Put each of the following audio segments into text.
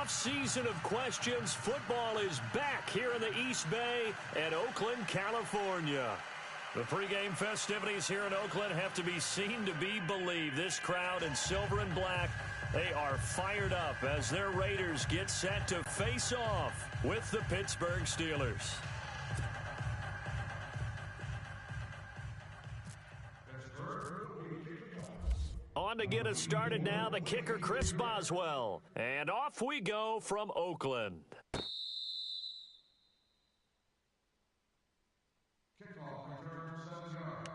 Off-season of questions, football is back here in the East Bay and Oakland, California. The pregame festivities here in Oakland have to be seen to be believed. This crowd in silver and black, they are fired up as their Raiders get set to face off with the Pittsburgh Steelers. On to get us started now, the kicker, Chris Boswell. And off we go from Oakland. Kickoff return 7 yards.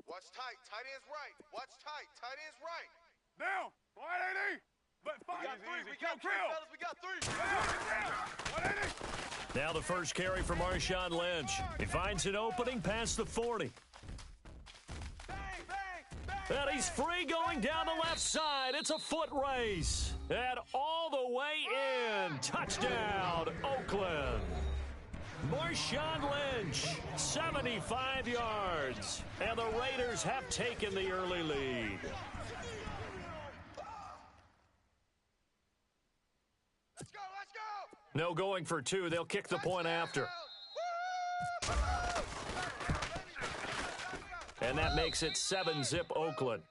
Watch tight. Tight end's right. Watch tight. Tight end's right. Down. 180. But We got three. We got three, fellas. We got three. 180. Now the first carry for Marshawn Lynch. He finds an opening past the 40. Bang, bang, bang. And he's free going down the left side. It's a foot race. And all the way in. Touchdown, Oakland. Marshawn Lynch, 75 yards. And the Raiders have taken the early lead. Let's go. Let's go. No going for two. They'll kick the point after. And that makes it 7-zip Oakland.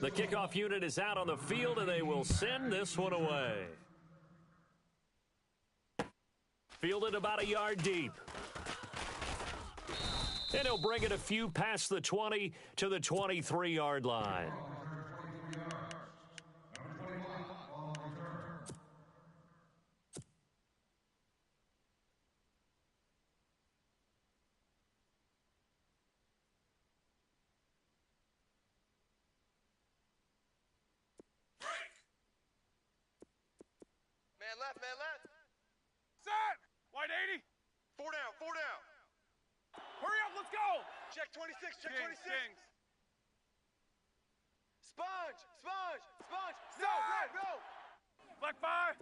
The kickoff unit is out on the field, and they will send this one away. Fielded about a yard deep. And he'll bring it a few past the 20 to the 23-yard line. Man left. Set. White 80. Four down. Hurry up. Let's go. Check 26. Check 26. Kings. Sponge. Set. No. Black 5.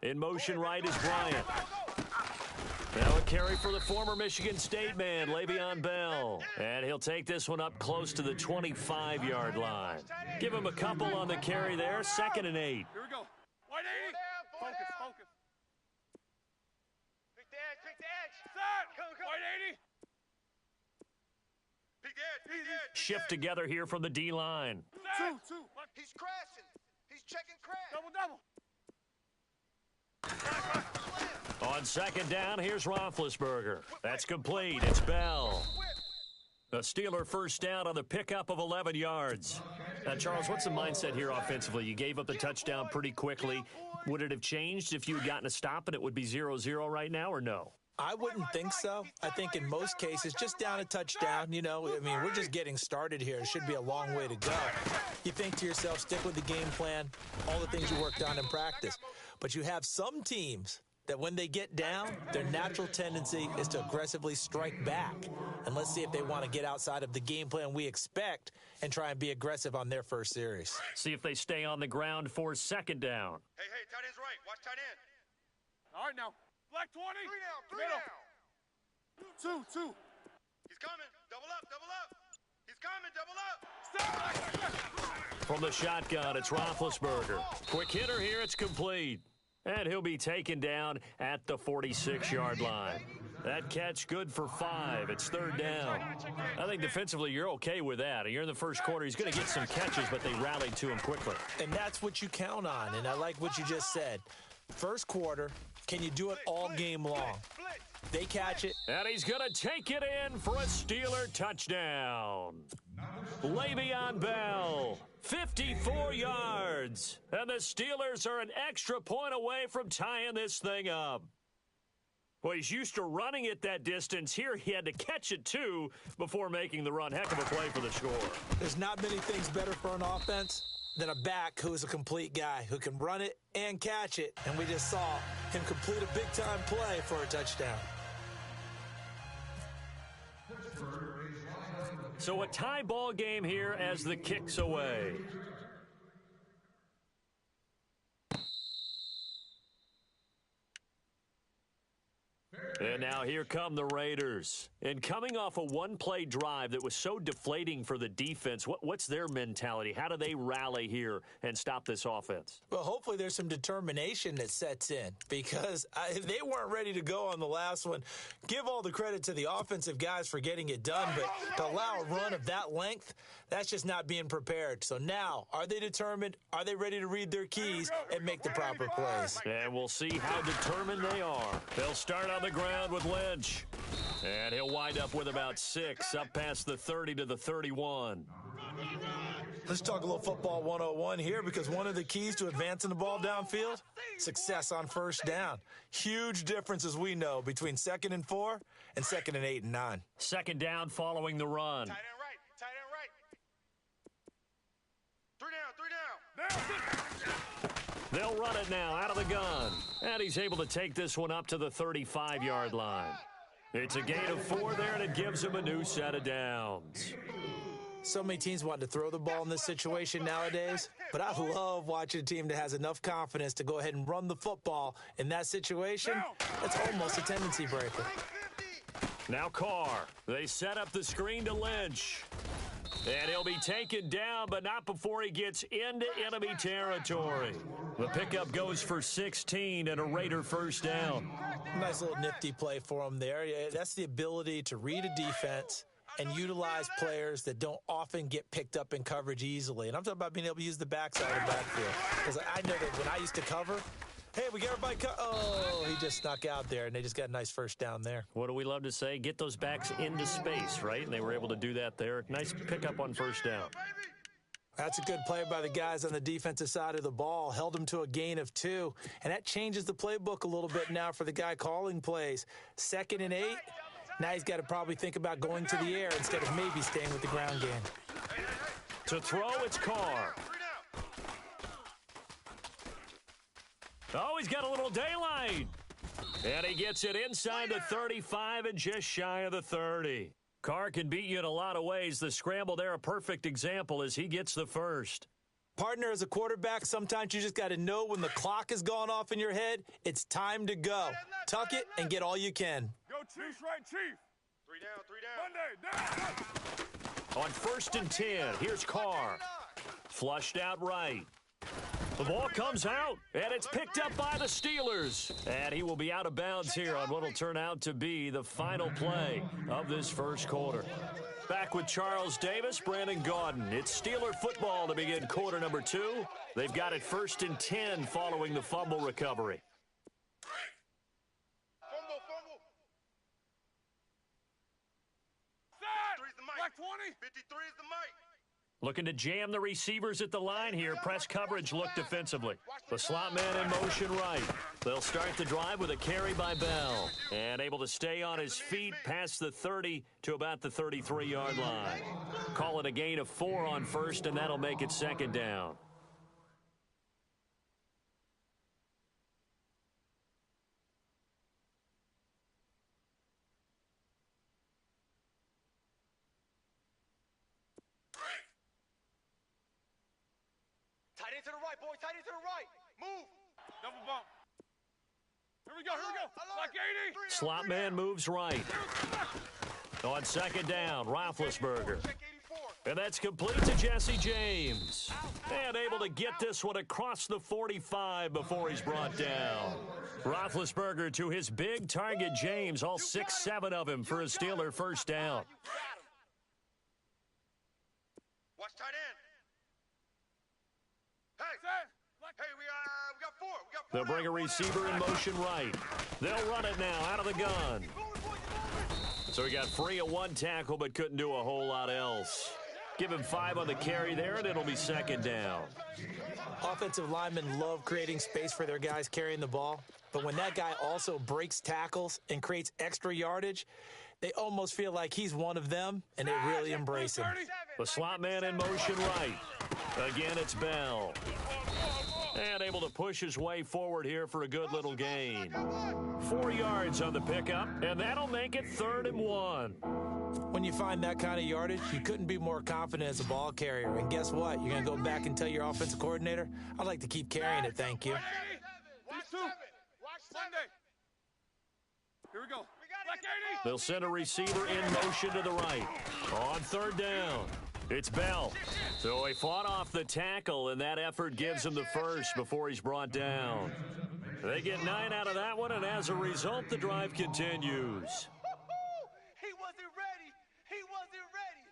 In motion right is Bryant. Go. Now a carry for the former Michigan State man, Le'Veon Bell. And he'll take this one up close to the 25-yard line. Give him a couple on the carry there, 2nd and 8. Here we go. White 80. Focus. Pick the edge. Set. Come. White 80. Pick the edge. Shift together here from the D-line. Two. He's crashing. He's checking crash. Double. On 2nd down, here's Roethlisberger. That's complete. It's Bell. A Steeler first down on the pickup of 11 yards. Now, Charles, what's the mindset here offensively? You gave up the touchdown pretty quickly. Would it have changed if you had gotten a stop and it would be 0-0 right now, or no? I wouldn't think so. I think in most cases, just down a touchdown, we're just getting started here. It should be a long way to go. You think to yourself, stick with the game plan, all the things you worked on in practice. But you have some teams that when they get down, their natural tendency is to aggressively strike back. And let's see if they want to get outside of the game plan we expect and try and be aggressive on their first series. See if they stay on the ground for 2nd down. Hey, tight end's right. Watch tight end. All right, now. Black 20. Three down. Two. He's coming. Double up. He's coming. Double up. Stop. From the shotgun, it's Roethlisberger. Quick hitter here, it's complete. And he'll be taken down at the 46-yard line. That catch good for 5. It's 3rd down. I think defensively you're okay with that. You're in the first quarter. He's going to get some catches, but they rallied to him quickly. And that's what you count on, and I like what you just said. First quarter, can you do it all game long? They catch it. And he's going to take it in for a Steeler touchdown. Le'Veon Bell, 54 yards. And the Steelers are an extra point away from tying this thing up. Well, he's used to running it that distance. Here he had to catch it, too, before making the run. Heck of a play for the score. There's not many things better for an offense than a back who's a complete guy who can run it and catch it. And we just saw him complete a big-time play for a touchdown. So a tie ball game here as the kick's away. And now here come the Raiders. And coming off a one-play drive that was so deflating for the defense, what's their mentality? How do they rally here and stop this offense? Well, hopefully there's some determination that sets in because they weren't ready to go on the last one. Give all the credit to the offensive guys for getting it done, but to allow a run of that length, that's just not being prepared. So now, are they determined? Are they ready to read their keys and make the proper plays? And we'll see how determined they are. They'll start on the ground with Lynch. And he'll wind up with about 6, up past the 30 to the 31. Let's talk a little football 101 here because one of the keys to advancing the ball downfield, success on first down. Huge difference, as we know, between 2nd and 4 and 2nd and 8 and 9. Second down following the run. Tight end right. Tight end right. 3 down. They'll run it now out of the gun. And he's able to take this one up to the 35-yard line. It's a gain of 4 there, and it gives him a new set of downs. So many teams want to throw the ball in this situation nowadays, but I love watching a team that has enough confidence to go ahead and run the football in that situation. That's almost a tendency breaker. Now Carr. They set up the screen to Lynch. And he'll be taken down, but not before he gets into enemy territory. The pickup goes for 16 and a Raider first down. Nice little nifty play for him there. Yeah, that's the ability to read a defense and utilize players that don't often get picked up in coverage easily. And I'm talking about being able to use the backside of the backfield. Because I know that when I used to cover, hey, we got everybody oh, he just snuck out there, and they just got a nice first down there. What do we love to say? Get those backs into space, right? And they were able to do that there. Nice pickup on first down. That's a good play by the guys on the defensive side of the ball. Held him to a gain of 2. And that changes the playbook a little bit now for the guy calling plays. 2nd and 8. Now he's got to probably think about going to the air instead of maybe staying with the ground game. To throw, it's Carr. Oh, he's got a little daylight. And he gets it inside the 35 and just shy of the 30. Carr can beat you in a lot of ways. The scramble there, a perfect example as he gets the first. Partner, as a quarterback, sometimes you just got to know when the clock has gone off in your head, it's time to go. Tuck it and get all you can. Go Chiefs right, Chief. 3 down. Monday, down. On 1st and 10, here's Carr. Flushed out right. The ball comes out, and it's picked up by the Steelers. And he will be out of bounds here on what will turn out to be the final play of this first quarter. Back with Charles Davis, Brandon Gaudin. It's Steeler football to begin quarter number 2. They've got it 1st and 10 following the fumble recovery. Fumble. Set. 53's the mic. Black 20. 53 is the mic. Looking to jam the receivers at the line here. Press coverage look defensively. The slot man in motion right. They'll start the drive with a carry by Bell. And able to stay on his feet past the 30 to about the 33-yard line. Call it a gain of 4 on first, and that'll make it 2nd down. Tight end to the right, boys. Tight end to the right. Move. Double bump. Here we go. Black 80. Slot man moves right. On 2nd down, Roethlisberger. Check 84. And that's complete to Jesse James. And able to get this one across the 45 before he's brought down. Roethlisberger to his big target, James, all 6-7 of him for a Steeler first down. Watch tight end. Hey, Set. we got 4. They'll bring a receiver in motion right. They'll run it now out of the gun. So he got free of 1 tackle but couldn't do a whole lot else. Give him 5 on the carry there, and it'll be 2nd down. Offensive linemen love creating space for their guys carrying the ball, but when that guy also breaks tackles and creates extra yardage, they almost feel like he's one of them, and they really embrace him. The slot man in motion right. Again, it's Bell. And able to push his way forward here for a good little gain. 4 yards on the pickup, and that'll make it 3rd and 1. When you find that kind of yardage, you couldn't be more confident as a ball carrier. And guess what? You're going to go back and tell your offensive coordinator, I'd like to keep carrying it, thank you. Watch 2. Watch Sunday. Here we go. Black 80. They'll send a receiver in motion to the right. On 3rd down, it's Bell. So he fought off the tackle, and that effort gives him the first before he's brought down. They get 9 out of that one, and as a result, the drive continues. He wasn't ready. He wasn't ready.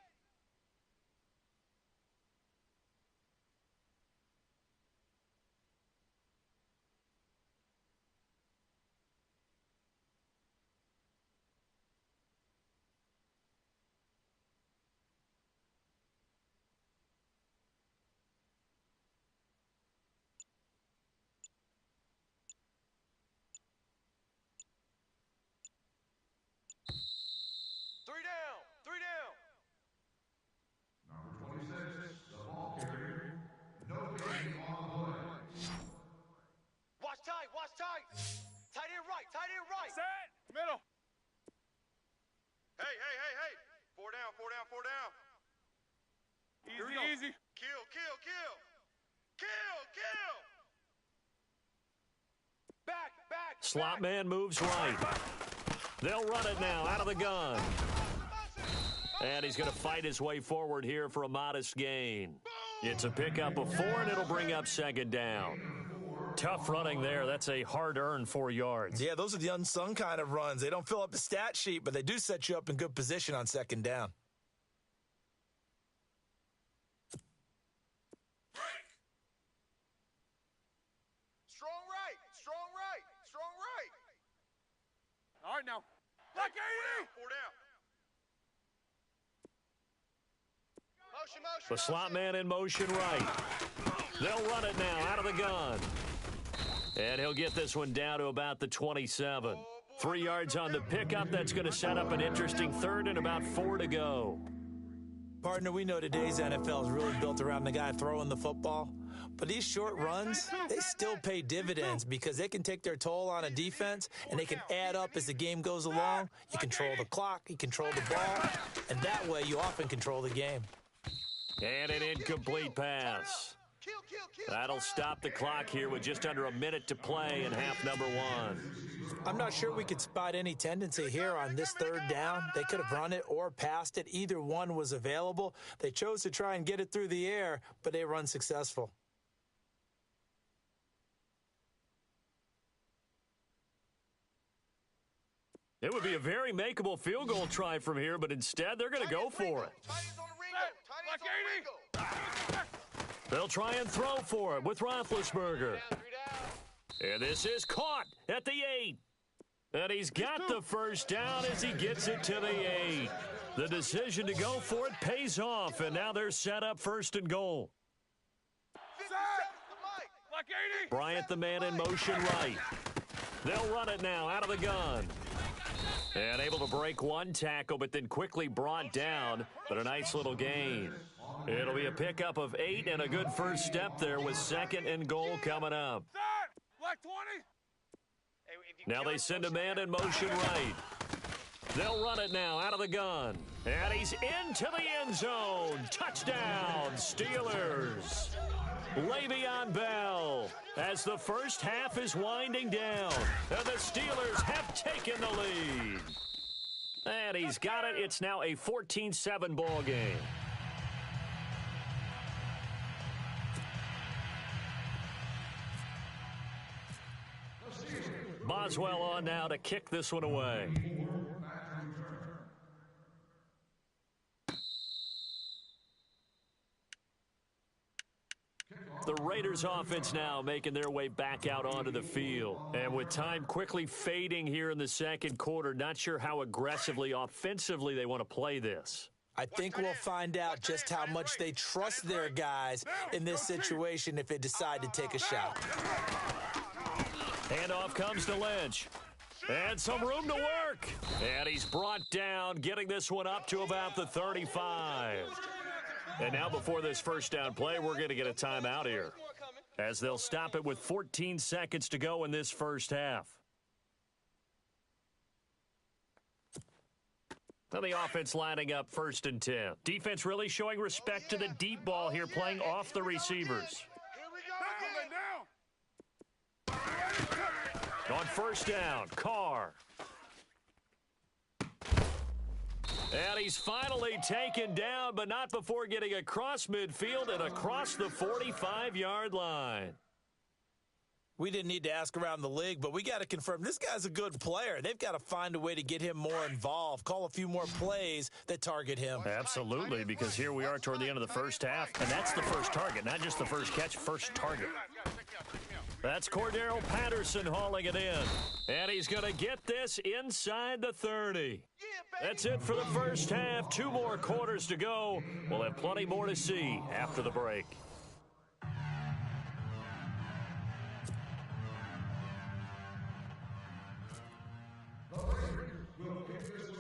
Three down. Number 26, the ball carrier. No gain on the play. Watch tight. Tight end right. Set. Middle. Hey. 4 down. Easy, easy. Kill. Back. Slot man moves right. They'll run it now out of the gun. And he's going to fight his way forward here for a modest gain. It's a pickup of 4, and it'll bring up 2nd down. Tough running there. That's a hard-earned 4 yards. Yeah, those are the unsung kind of runs. They don't fill up the stat sheet, but they do set you up in good position on 2nd down. Strong right. All right, now. Black 80. 4 down. Motion. The slot man in motion right. They'll run it now out of the gun. And he'll get this one down to about the 27. 3 yards on the pickup. That's going to set up an interesting 3rd and about 4 to go. Partner, we know today's NFL is really built around the guy throwing the football. But these short runs, they still pay dividends because they can take their toll on a defense, and they can add up as the game goes along. You control the clock, you control the ball, and that way you often control the game. And an incomplete pass. That'll stop the clock here with just under a minute to play in half number 1. I'm not sure we could spot any tendency here on this 3rd down. They could have run it or passed it. Either one was available. They chose to try and get it through the air, but they were unsuccessful. It would be a very makeable field goal try from here, but instead they're going to go for it. Black 80. They'll try and throw for it with Roethlisberger. And this is caught at the 8. And he's got the first down as he gets it to the 8. The decision to go for it pays off, and now they're set up 1st and goal. Black 80. Bryant, the man in motion right. They'll run it now out of the gun. And able to break one tackle, but then quickly brought down. But a nice little gain. It'll be a pickup of 8 and a good first step there with 2nd and goal coming up. Black 20. Now they send a man in motion right. They'll run it now out of the gun. And he's into the end zone. Touchdown, Steelers. Le'Veon Bell as the first half is winding down. And the Steelers have taken the lead. And he's got it. It's now a 14-7 ball game. Boswell on now to kick this one away. The Raiders offense now making their way back out onto the field. And with time quickly fading here in the 2nd quarter, not sure how aggressively, offensively they want to play this. I think we'll find out just how much they trust their guys in this situation if they decide to take a shot. Handoff comes to Lynch. And some room to work. And he's brought down, getting this one up to about the 35. And now before this first down play, we're going to get a timeout here, as they'll stop it with 14 seconds to go in this first half. Now the offense lining up 1st and 10. Defense really showing respect to the deep ball here, playing off the receivers. On 1st down, Carr. And he's finally taken down, but not before getting across midfield and across the 45-yard line. We didn't need to ask around the league, but we got to confirm this guy's a good player. They've got to find a way to get him more involved, call a few more plays that target him. Absolutely, because here we are toward the end of the first half, and that's the first target, not just the first catch, first target. That's Cordero Patterson hauling it in, and he's going to get this inside the 30. That's it for the first half. 2 more quarters to go. We'll have plenty more to see after the break.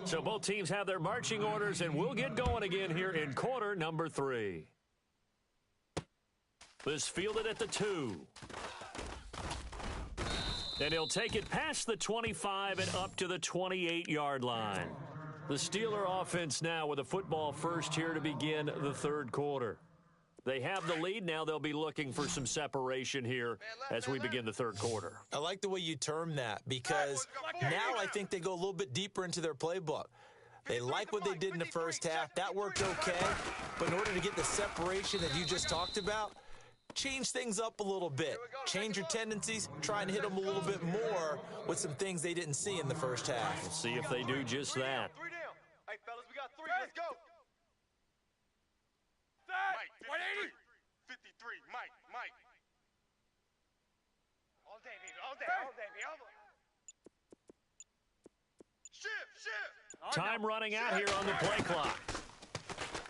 So both teams have their marching orders, and we'll get going again here in quarter number 3. This fielded at the 2. And he'll take it past the 25 and up to the 28-yard line. The Steeler offense now with a football first here to begin the 3rd quarter. They have the lead. Now they'll be looking for some separation here as we begin the 3rd quarter. I like the way you term that, because now I think they go a little bit deeper into their playbook. They like what they did in the first half. That worked okay. But in order to get the separation that you just talked about, change things up a little bit. Change your tendencies. Try and hit them a little bit more with some things they didn't see in the first half. We'll see if they do just that. 3 down. Hey, fellas, we got 3. Let's go. Mike, 180. 53. Mike. All day, baby. All day, baby. Shift. Time running out here on the play clock.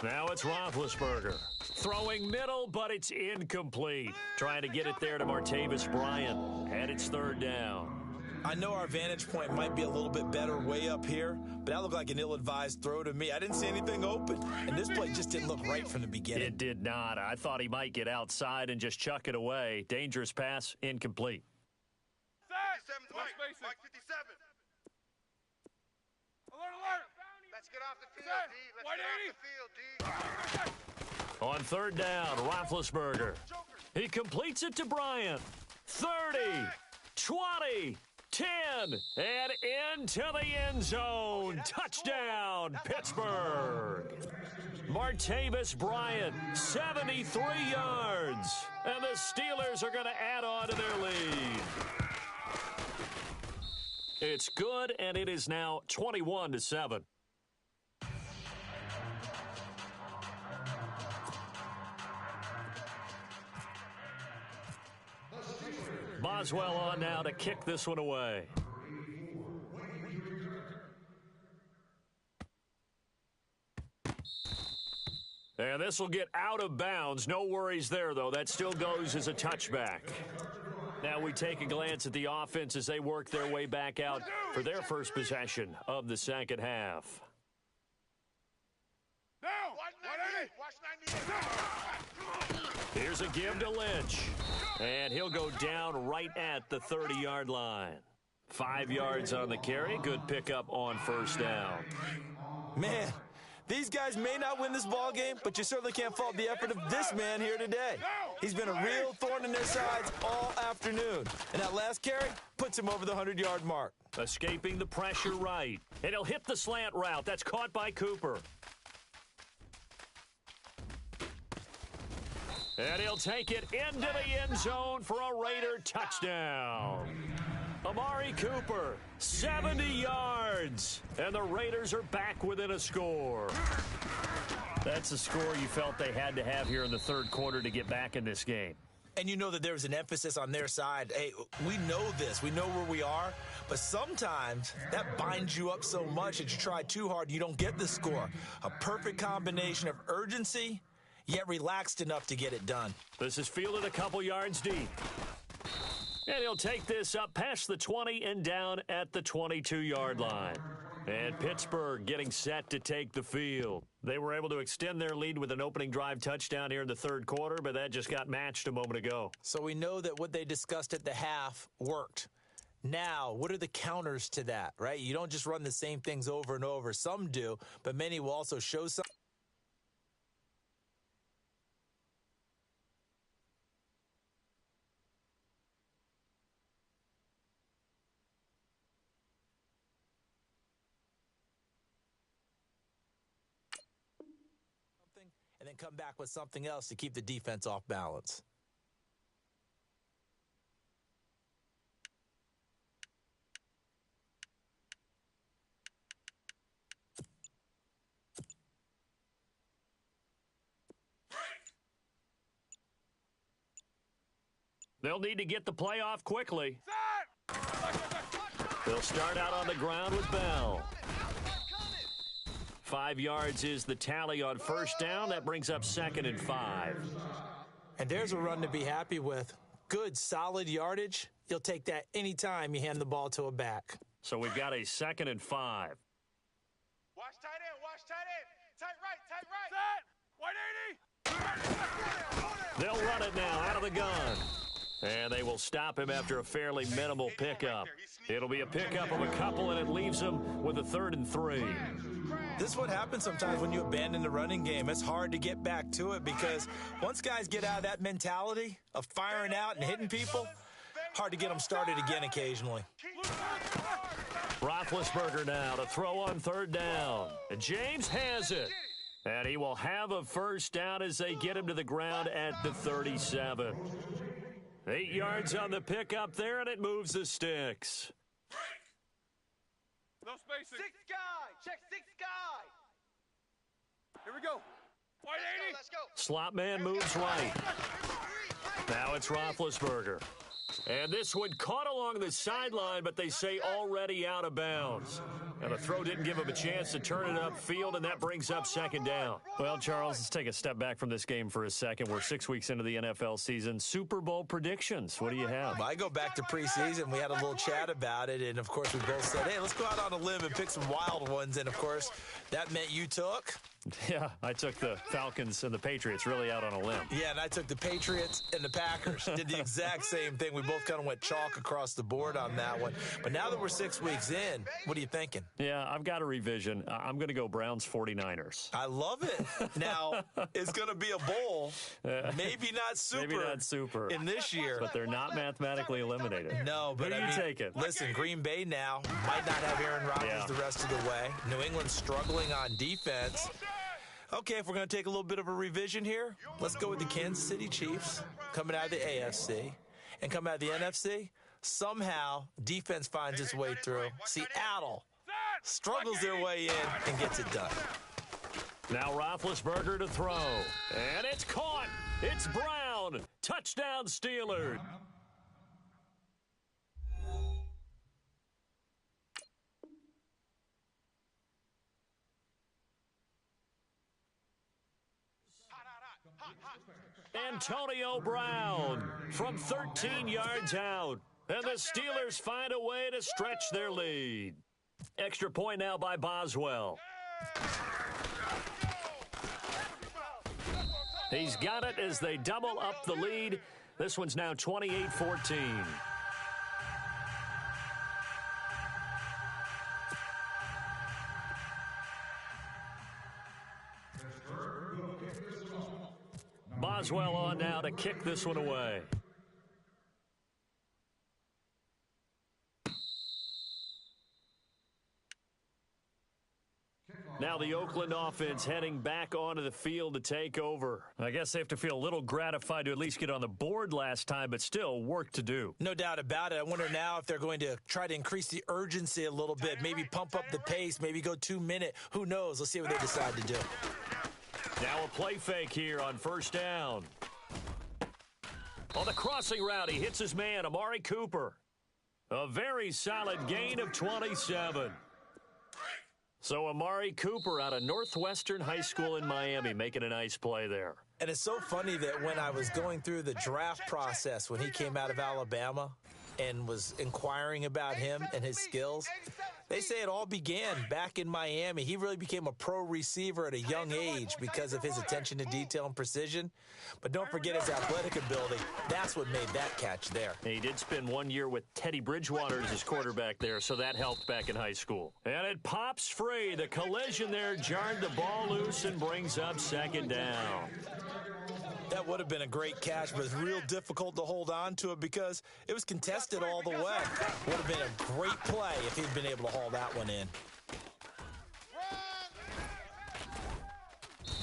Now it's Roethlisberger. Throwing middle, but it's incomplete. Trying to get it there to Martavis Bryant. And it's 3rd down. I know our vantage point might be a little bit better way up here, but that looked like an ill-advised throw to me. I didn't see anything open, and this play just didn't look right from the beginning. It did not. I thought he might get outside and just chuck it away. Dangerous pass, incomplete. 57's Mike 57. Alert. Let's get off the field, D. Let's get off the field, D. On 3rd down, Roethlisberger. He completes it to Bryant. 30, 20, 10, and into the end zone. Touchdown, Pittsburgh. Martavis Bryant, 73 yards. And the Steelers are going to add on to their lead. It's good, and it is now 21-7. Boswell on now to kick this one away. And this will get out of bounds. No worries there, though. That still goes as a touchback. Now we take a glance at the offense as they work their way back out for their first possession of the 2nd half. Here's a give to Lynch. And he'll go down right at the 30-yard line. 5 yards on the carry. Good pickup on 1st down. Man, these guys may not win this ball game, but you certainly can't fault the effort of this man here today. He's been a real thorn in their sides all afternoon. And that last carry puts him over the 100-yard mark. Escaping the pressure right. And he'll hit the slant route. That's caught by Cooper. And he'll take it into the end zone for a Raider touchdown. Amari Cooper, 70 yards. And the Raiders are back within a score. That's a score you felt they had to have here in the 3rd quarter to get back in this game. And you know that there was an emphasis on their side. Hey, we know this. We know where we are. But sometimes that binds you up so much that you try too hard and you don't get the score. A perfect combination of urgency, yet relaxed enough to get it done. This is fielded a couple yards deep. And he'll take this up past the 20 and down at the 22-yard line. And Pittsburgh getting set to take the field. They were able to extend their lead with an opening drive touchdown here in the third quarter, but that just got matched a moment ago. So we know that what they discussed at the half worked. Now, what are the counters to that, right? You don't just run the same things over and over. Some do, but many will also show some. And then come back with something else to keep the defense off balance. They'll need to get the play off quickly. They'll start out on the ground with Bell. 5 yards is the tally on first down. That brings up 2nd and 5. And there's a run to be happy with. Good, solid yardage. You'll take that anytime you hand the ball to a back. So we've got a 2nd and 5. Watch tight end, watch tight end. Tight right, Set. White 80. They'll run it now out of the gun. And they will stop him after a fairly minimal pickup. It'll be a pickup of a couple, and it leaves him with a 3rd and 3. This is what happens sometimes when you abandon the running game. It's hard to get back to it because once guys get out of that mentality of firing out and hitting people, hard to get them started again occasionally. Roethlisberger now to throw on 3rd down. And James has it. And he will have a first down as they get him to the ground at the 37. 8 yards on the pickup there, and it moves the sticks. No spacing. 6 guy. Check 6 guy. Here we go. White 80. Let's go. Slot man moves right. Now it's Roethlisberger. And this one caught along the sideline, but they say already out of bounds. And the throw didn't give him a chance to turn it upfield, and that brings up 2nd down. Well, Charles, let's take a step back from this game for a second. We're 6 weeks into the NFL season. Super Bowl predictions. What do you have? I go back to preseason. We had a little chat about it, and, of course, we both said, hey, let's go out on a limb and pick some wild ones. And, of course, that meant you took? Yeah, I took the Falcons and the Patriots really out on a limb. Yeah, and I took the Patriots and the Packers. Did the exact same thing. We both kind of went chalk across the board on that one. But now that we're 6 weeks in, what are you thinking? Yeah, I've got a revision. I'm going to go Browns 49ers. I love it. Now, it's going to be a bowl. Maybe not super. Maybe not super. In this year. But they're not mathematically eliminated. No, but Who do you take it? Listen, Green Bay now might not have Aaron Rodgers the rest of the way. New England's struggling on defense. Okay, if we're going to take a little bit of a revision here, let's go with the Kansas City Chiefs coming out of the AFC and coming out of the NFC. Somehow, defense finds its way through. Seattle struggles their way in and gets it done. Now Roethlisberger to throw. And it's caught. It's Brown. Touchdown Steelers. Antonio Brown from 13 yards out. And the Steelers find a way to stretch their lead. Extra point now by Boswell. He's got it as they double up the lead. This one's now 28-14. Boswell on now to kick this one away. Now the Oakland offense heading back onto the field to take over. I guess they have to feel a little gratified to at least get on the board last time, but still work to do. No doubt about it. I wonder now if they're going to try to increase the urgency a little bit, maybe pump up the pace, maybe go 2 minute. Who knows? Let's see what they decide to do. Now a play fake here on first down. On the crossing route, he hits his man, Amari Cooper. A very solid gain of 27. So Amari Cooper out of Northwestern High School in Miami making a nice play there. And it's so funny that when I was going through the draft process when he came out of Alabama, and was inquiring about him and his skills. They say it all began back in Miami. He really became a pro receiver at a young age because of his attention to detail and precision. But don't forget his athletic ability. That's what made that catch there. He did spend 1 year with Teddy Bridgewater as his quarterback there, so that helped back in high school. And it pops free. The collision there jarred the ball loose and brings up second down. That would have been a great catch, but it's real difficult to hold on to it because it was contested all the way. Would have been a great play if he'd been able to haul that one in.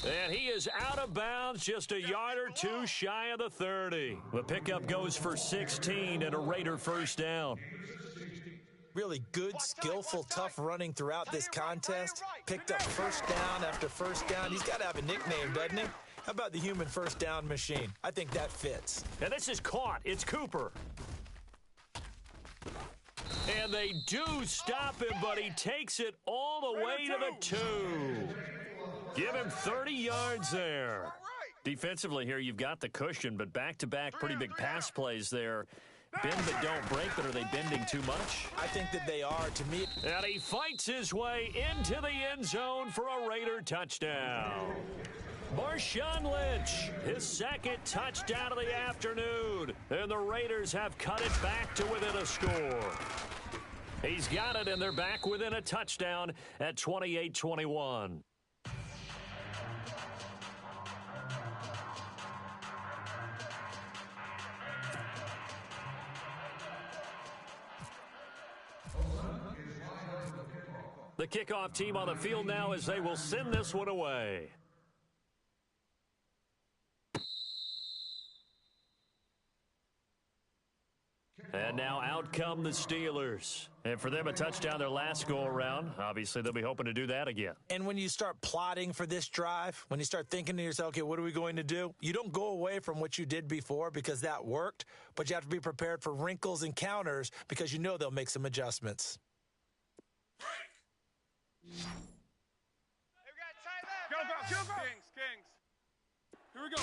And he is out of bounds, just a yard or two shy of the 30. The pickup goes for 16 and a Raider first down. Really good, skillful, tough running throughout this contest. Picked up first down after first down. He's got to have a nickname, doesn't he? How about the human first down machine? I think that fits. And this is caught. It's Cooper. And they do stop him, but he takes it all the way to the 2. Give him 30 yards there. Defensively here, you've got the cushion, but back-to-back pretty big pass plays there. Bend but don't break, but are they bending too much? I think that they are, to me. And he fights his way into the end zone for a Raider touchdown. Marshawn Lynch, his second touchdown of the afternoon. And the Raiders have cut it back to within a score. He's got it, and they're back within a touchdown at 28-21. The kickoff team on the field now as they will send this one away. And now out come the Steelers. And for them, a touchdown their last go-around. Obviously, they'll be hoping to do that again. And when you start plotting for this drive, when you start thinking to yourself, okay, what are we going to do? You don't go away from what you did before because that worked, but you have to be prepared for wrinkles and counters because you know they'll make some adjustments. Kings. Here we go.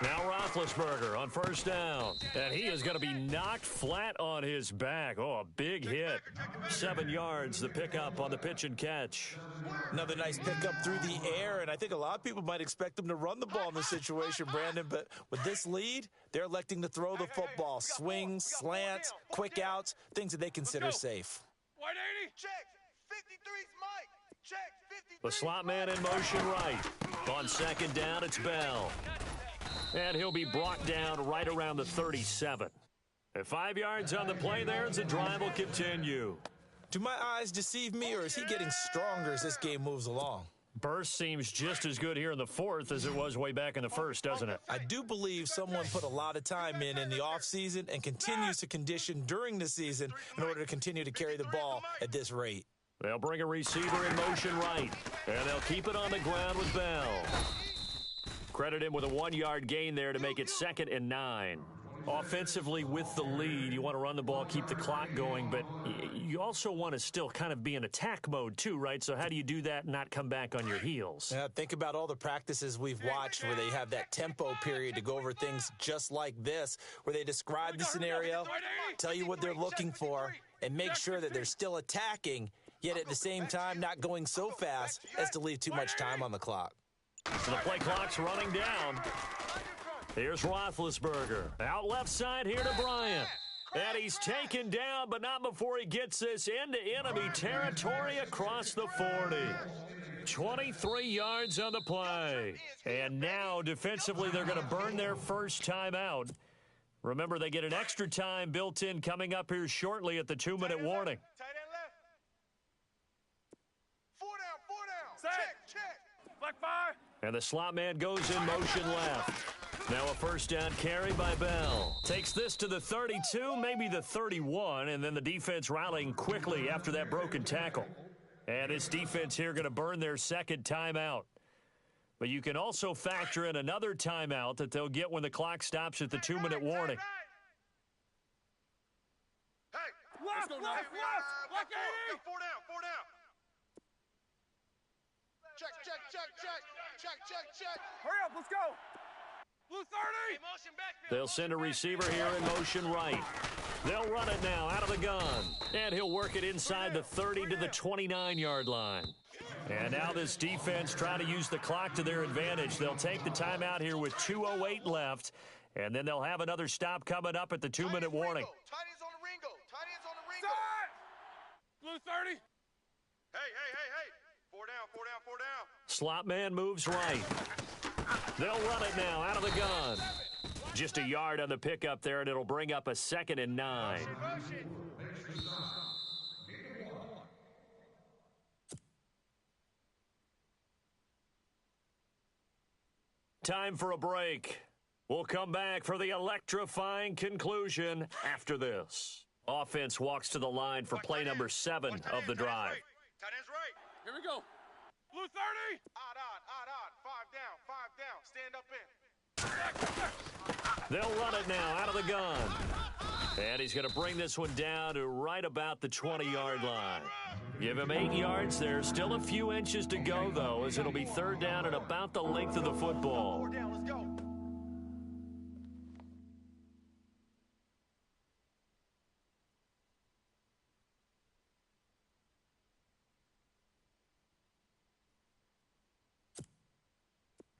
Now Roethlisberger on first down. And he is going to be knocked flat on his back. Oh, a big hit. 7 yards, the pickup on the pitch and catch. Another nice pickup through the air, and I think a lot of people might expect them to run the ball in this situation, Brandon, but with this lead, they're electing to throw the football. Swings, slants, quick outs, things that they consider safe. 180. Check. 53's Mike. Check. 53. The slot man in motion right. On second down, it's Bell. And he'll be brought down right around the 37. At 5 yards on the play there as the drive will continue. Do my eyes deceive me, or is he getting stronger as this game moves along? Burst seems just as good here in the fourth as it was way back in the first, doesn't it? I do believe someone put a lot of time in the offseason and continues to condition during the season in order to continue to carry the ball at this rate. They'll bring a receiver in motion right, and they'll keep it on the ground with Bell. Credit him with a 1-yard gain there to make it 2nd and 9. Offensively with the lead, you want to run the ball, keep the clock going, but you also want to still kind of be in attack mode too, right? So how do you do that and not come back on your heels? Think about all the practices we've watched where they have that tempo period to go over things just like this, where they describe the scenario, tell you what they're looking for, and make sure that they're still attacking, yet at the same time not going so fast as to leave too much time on the clock. So the play clock's running down. Here's Roethlisberger. Out left side here to Bryant. And he's taken down, but not before he gets this into enemy territory across the 40. 23 yards on the play. And now, defensively, they're going to burn their first time out. Remember, they get an extra time built in coming up here shortly at the 2-minute warning. Tight end left. 4 down. Set. Check. Black 5. And the slot man goes in motion left. Now a first down carry by Bell. Takes this to the 32, maybe the 31, and then the defense rallying quickly after that broken tackle. And this defense here going to burn their second timeout. But you can also factor in another timeout that they'll get when the clock stops at the 2-minute warning. Hey. Left. Black 80. 4 down. Check. Hurry up, let's go. Blue 30. They'll send a receiver here in motion right. They'll run it now out of the gun. And he'll work it inside the 30 to the 29-yard line. And now this defense trying to use the clock to their advantage. They'll take the timeout here with 2:08 left. And then they'll have another stop coming up at the 2-minute warning. Tight ends on the Ringo. Tight ends on the Ringo. Blue 30. Hey. 4 down, 4 down, 4 down. Slot man moves right. They'll run it now out of the gun. Just a yard on the pickup there, and it'll bring up a 2nd and 9. Time for a break. We'll come back for the electrifying conclusion after this. Offense walks to the line for play number 7 of the drive. Tight end's right. Here we go. Blue 30. Odd. 5 down. Stand up in. They'll run it now out of the gun. And he's going to bring this one down to right about the 20-yard line. Give him 8 yards. There's still a few inches to go, though, as it'll be 3rd down at about the length of the football. 4 down, let's go.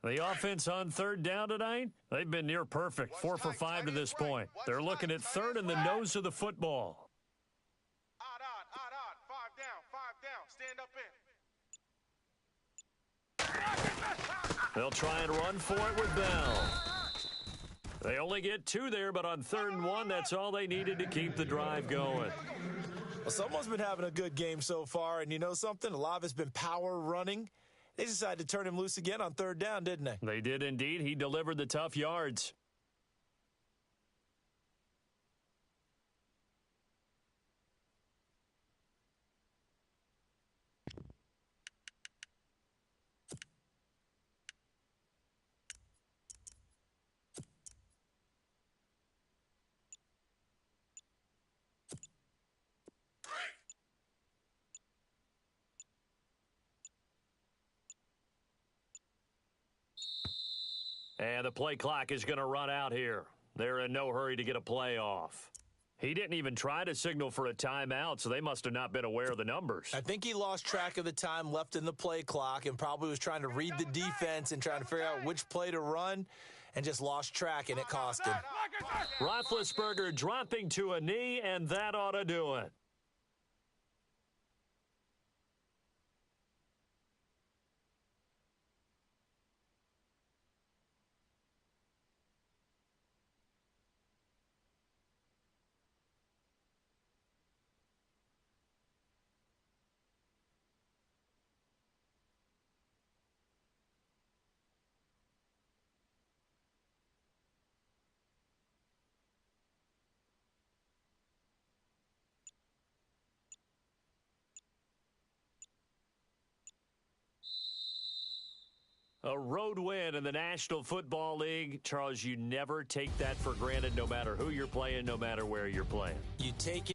The offense on 3rd down tonight, they've been near perfect, 4 for 5 to this point. They're looking at 3rd in the nose of the football. Odd. 5 down. Stand up in. They'll try and run for it with Bell. They only get 2 there, but on 3rd and 1, that's all they needed to keep the drive going. Well, someone's been having a good game so far, and you know something? A lot of it's been power running. They decided to turn him loose again on 3rd down, didn't they? They did indeed. He delivered the tough yards. And the play clock is going to run out here. They're in no hurry to get a play off. He didn't even try to signal for a timeout, so they must have not been aware of the numbers. I think he lost track of the time left in the play clock and probably was trying to read the defense and trying to figure out which play to run and just lost track, and it cost him. Roethlisberger dropping to a knee, and that ought to do it. A road win in the National Football League. Charles, you never take that for granted, no matter who you're playing, no matter where you're playing. You take it.